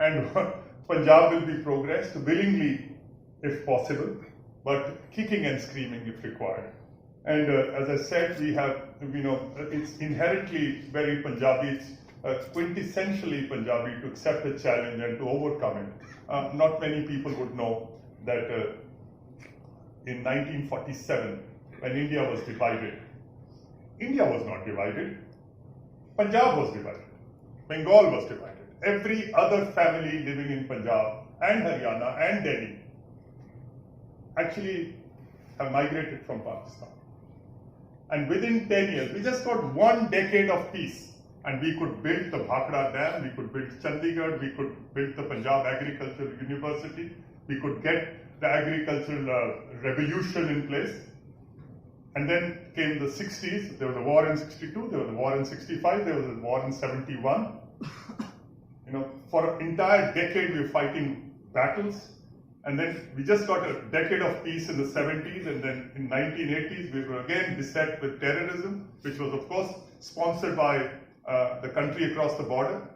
and Punjab will be progressed willingly if possible, but kicking and screaming if required. And as I said, we have, it's inherently very Punjabi, it's quintessentially Punjabi to accept a challenge and to overcome it. Not many people would know that in 1947, when India was divided, India was not divided, Punjab was divided, Bengal was divided. Every other family living in Punjab and Haryana and Delhi actually have migrated from Pakistan. And within 10 years, we just got 1 decade of peace. And we could build the Bhakra Dam, we could build Chandigarh, we could build the Punjab Agricultural University, we could get the agricultural revolution in place. And then came the 60s, there was a war in 62, there was a war in 65, there was a war in 71. For an entire decade we were fighting battles. And then we just got a decade of peace in the 70s, and then in 1980s we were again beset with terrorism, which was of course sponsored by the country across the border.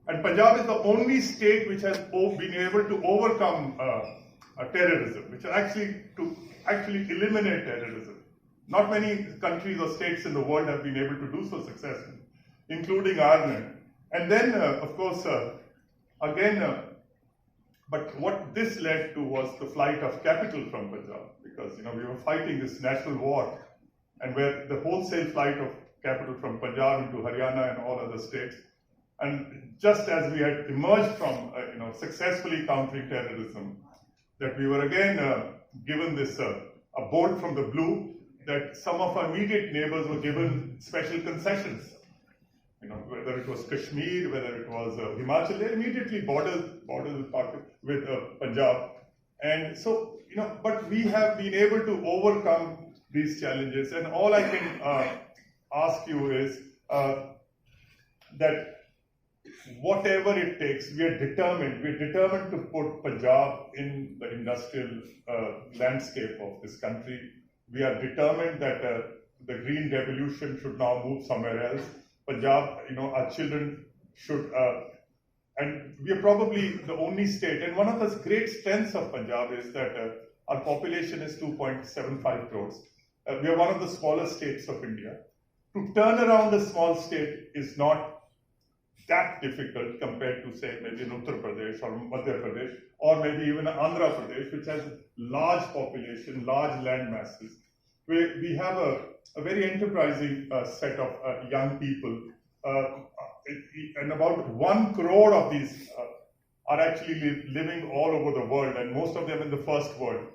And Punjab is the only state which has been able to overcome terrorism, which are actually eliminate terrorism. Not many countries or states in the world have been able to do so successfully, including Ireland. And then, of course, but what this led to was the flight of capital from Punjab, because we were fighting this national war, and where the wholesale flight of capital from Punjab into Haryana and all other states. And just as we had emerged from successfully countering terrorism, that we were again given this a bolt from the blue, that some of our immediate neighbors were given special concessions. Whether it was Kashmir, whether it was Himachal, they immediately borders with Punjab. And so, but we have been able to overcome these challenges. And all I can ask you is that whatever it takes, we are determined to put Punjab in the industrial landscape of this country. We are determined that the green revolution should now move somewhere else. Punjab, our children should, and we are probably the only state, and one of the great strengths of Punjab is that our population is 2.75 crores. We are one of the smaller states of India. To turn around a small state is not that difficult compared to, say, maybe in Uttar Pradesh or Madhya Pradesh, or maybe even Andhra Pradesh, which has large population, large land masses. We have a very enterprising set of young people, and about 1 crore of these are actually living all over the world, and most of them in the first world.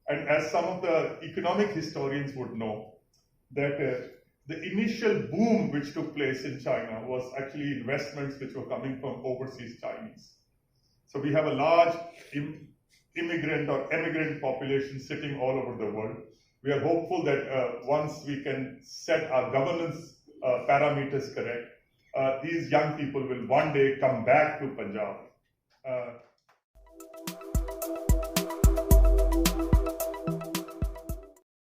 And as some of the economic historians would know, that the initial boom which took place in China was actually investments which were coming from overseas Chinese. So we have a large immigrant or emigrant population sitting all over the world. We are hopeful that once we can set our governance parameters correct, these young people will one day come back to Punjab.